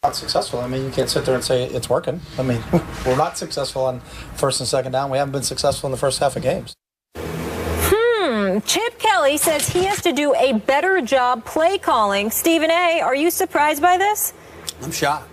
Not successful. I mean, you can't sit there and say it's working. I mean, we're not successful on first and second down. We haven't been successful in the first half of games. Chip Kelly says he has to do a better job play calling. Stephen A., are you surprised by this? I'm shocked.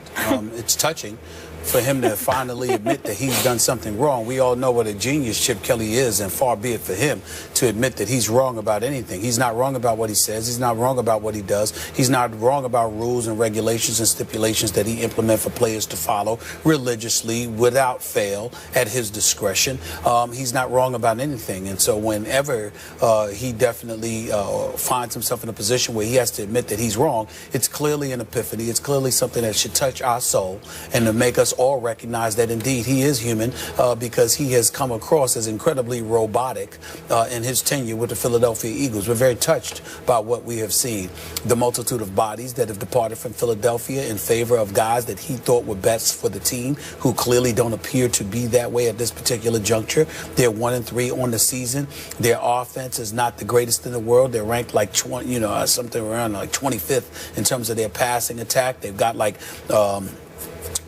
It's touching for him to finally admit that he's done something wrong. We all know what a genius Chip Kelly is, and far be it for him to admit that he's wrong about anything. He's not wrong about what he says. He's not wrong about what he does. He's not wrong about rules and regulations and stipulations that he implements for players to follow religiously, without fail, at his discretion. He's not wrong about anything. And so whenever he definitely finds himself in a position where he has to admit that he's wrong, it's clearly an epiphany. It's clearly something that should touch our soul and to make us all recognize that indeed he is human, because he has come across as incredibly robotic in his tenure with the Philadelphia Eagles. We're very touched by what we have seen. The multitude of bodies that have departed from Philadelphia in favor of guys that he thought were best for the team, who clearly don't appear to be that way at this particular juncture. They're 1-3 on the season. Their offense is not the greatest in the world. They're ranked like 20, something around like 25th in terms of their passing attack. They've got like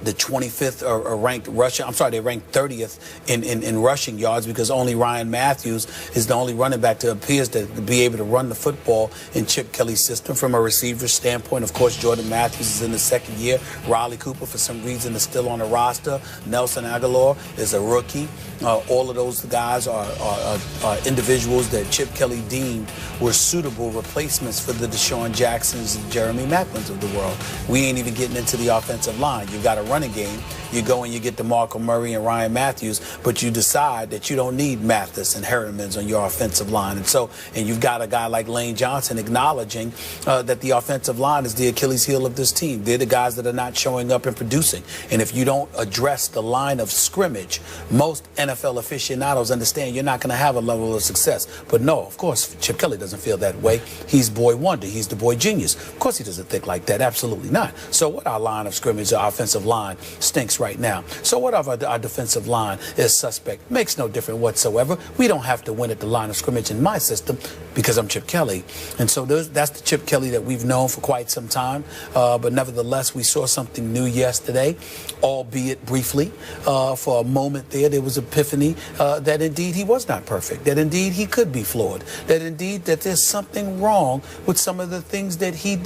the 25th are ranked rushing. I'm sorry, they ranked 30th in rushing yards, because only Ryan Matthews is the only running back that appears to be able to run the football in Chip Kelly's system. From a receiver standpoint, of course, Jordan Matthews is in the second year. Riley Cooper, for some reason, is still on the roster. Nelson Aguilar is a rookie. All of those guys are individuals that Chip Kelly deemed were suitable replacements for the Deshaun Jacksons and Jeremy Maclins of the world. We ain't even getting into the offensive line. You've got a running game. You go and you get DeMarco Murray and Ryan Matthews, but you decide that you don't need Mathis and Hermans on your offensive line. And you've got a guy like Lane Johnson acknowledging that the offensive line is the Achilles heel of this team. They're the guys that are not showing up and producing. And if you don't address the line of scrimmage, most NFL aficionados understand you're not going to have a level of success. But no, of course, Chip Kelly doesn't feel that way. He's boy wonder. He's the boy genius. Of course he doesn't think like that. Absolutely not. So what our line of scrimmage, our offensive line, stinks right now. So what of our defensive line is suspect? Makes no difference whatsoever. We don't have to win at the line of scrimmage in my system because I'm Chip Kelly. And so that's the Chip Kelly that we've known for quite some time. But nevertheless, we saw something new yesterday, albeit briefly. For a moment there was epiphany that indeed he was not perfect, that indeed he could be flawed, that indeed that there's something wrong with some of the things that he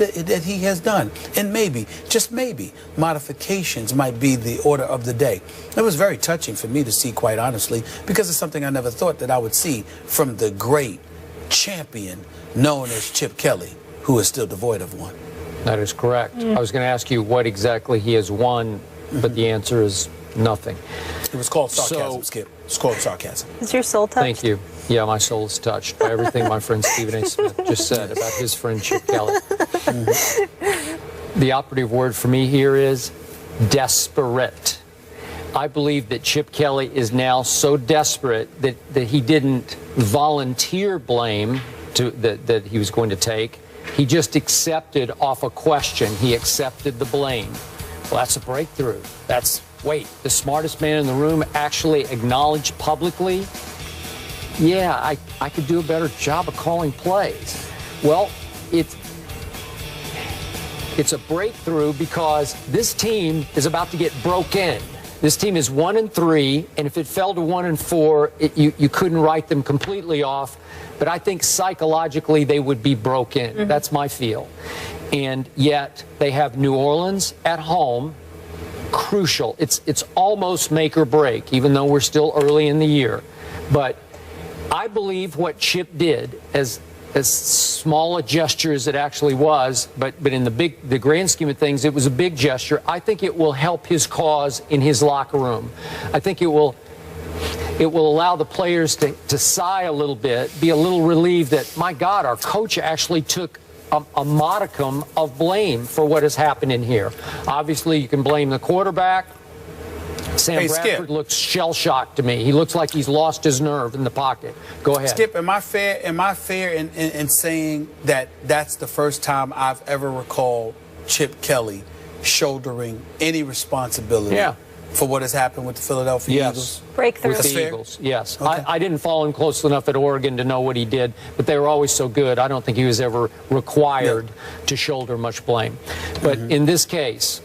has done. And maybe, just maybe, modifications might be the order of the day. It was very touching for me to see, quite honestly, because it's something I never thought that I would see from the great champion known as Chip Kelly, who is still devoid of one. That is correct. I was going to ask you what exactly he has won, but the answer is nothing. It was called sarcasm, Skip. It's called sarcasm. Is your soul touched? Thank you. Yeah, my soul is touched by everything my friend Stephen A. Smith just said about his friend Chip Kelly. The operative word for me here is desperate. I believe that Chip Kelly is now so desperate that he didn't volunteer blame that he was going to take. He just accepted off a question. He accepted the blame. Well, that's a breakthrough. Wait, the smartest man in the room actually acknowledged publicly, yeah, I could do a better job of calling plays. Well, it's a breakthrough because this team is about to get broken. This team is 1-3, and if it fell to 1-4, you couldn't write them completely off. But I think psychologically they would be broken. That's my feel. And yet they have New Orleans at home. Crucial. It's almost make or break, even though we're still early in the year. But I believe what Chip did, as small a gesture as it actually was, but in the grand scheme of things, it was a big gesture. I think it will help his cause in his locker room. I think it will allow the players to sigh a little bit, be a little relieved that, my God, our coach actually took a modicum of blame for what has happened in here. Obviously, you can blame the quarterback. Sam Bradford looks shell-shocked to me. He looks like he's lost his nerve in the pocket. Go ahead. Skip, am I fair in saying that that's the first time I've ever recalled Chip Kelly shouldering any responsibility for what has happened with the Philadelphia Eagles? Breakthrough. With the Eagles, yes. Okay. I didn't follow him close enough at Oregon to know what he did, but they were always so good. I don't think he was ever required to shoulder much blame. But in this case,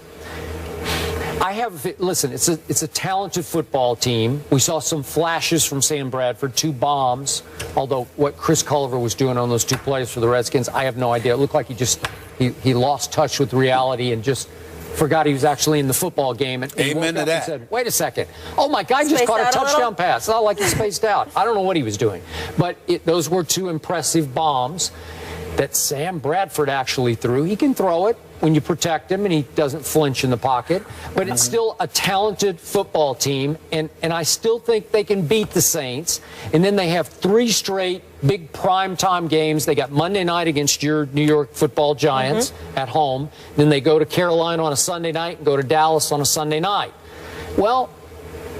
Listen, it's a talented football team. We saw some flashes from Sam Bradford, 2 bombs. Although what Chris Culliver was doing on those 2 plays for the Redskins, I have no idea. It looked like he lost touch with reality and just forgot he was actually in the football game. And Amen to that. And said, wait a second. Oh, my God, just caught a touchdown pass. It's not like he spaced out. I don't know what he was doing. But those were 2 impressive bombs that Sam Bradford actually threw. He can throw it when you protect him and he doesn't flinch in the pocket. But it's still a talented football team, and I still think they can beat the Saints. And then they have 3 straight big primetime games. They got Monday night against your New York Football Giants at home. Then they go to Carolina on a Sunday night and go to Dallas on a Sunday night. Well,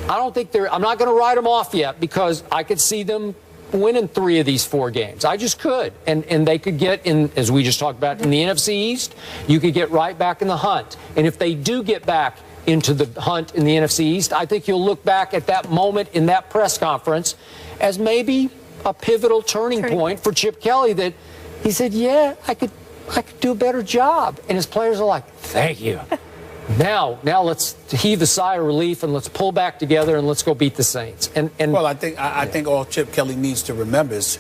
I don't think I'm not going to write them off yet, because I could see them winning 3 of these 4 games. I just could. And they could get in, as we just talked about, in the NFC East, you could get right back in the hunt. And if they do get back into the hunt in the NFC East, I think you'll look back at that moment in that press conference as maybe a pivotal turning point for Chip Kelly, that he said, yeah, I could do a better job. And his players are like, thank you. Now let's heave a sigh of relief and let's pull back together and let's go beat the Saints. Well, I think all Chip Kelly needs to remember is,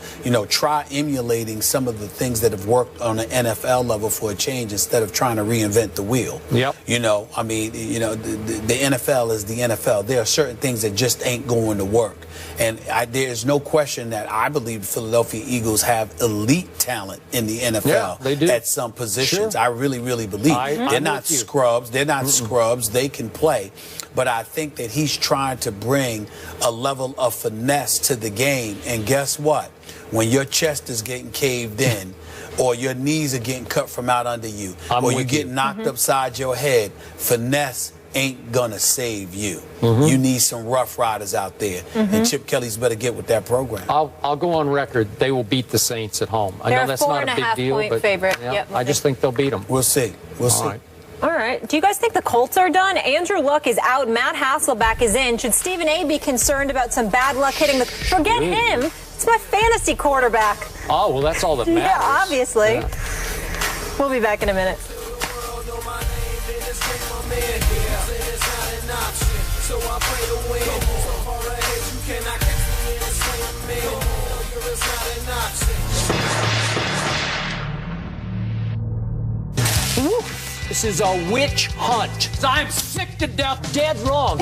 try emulating some of the things that have worked on an NFL level for a change, instead of trying to reinvent the wheel. Yep. The NFL is the NFL. There are certain things that just ain't going to work. And there's no question that I believe the Philadelphia Eagles have elite talent in the NFL. Yeah, they do. At some positions. Sure. I really, really believe. They're not scrubs. They're not scrubs. They can play. But I think that he's trying to bring a level of finesse to the game. And guess what? When your chest is getting caved in, or your knees are getting cut from out under you, or you get knocked upside your head, finesse ain't gonna save you. You need some rough riders out there, and Chip Kelly's better get with that program. I'll go on record. They will beat the Saints at home. I know that's not a big deal, but favorite. I just think they'll beat them. We'll see. We'll see. Right. All right. Do you guys think the Colts are done? Andrew Luck is out. Matt Hasselbeck is in. Should Stephen A. be concerned about some bad luck hitting the... Forget him. It's my fantasy quarterback. Oh, well, that's all that matters. Yeah, obviously. Yeah. We'll be back in a minute. This is a witch hunt. I'm sick to death, dead wrong.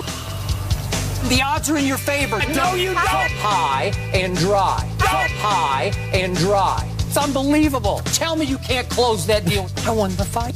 The odds are in your favor. No, you don't. High and dry. High and dry. It's unbelievable. Tell me you can't close that deal. I won the fight.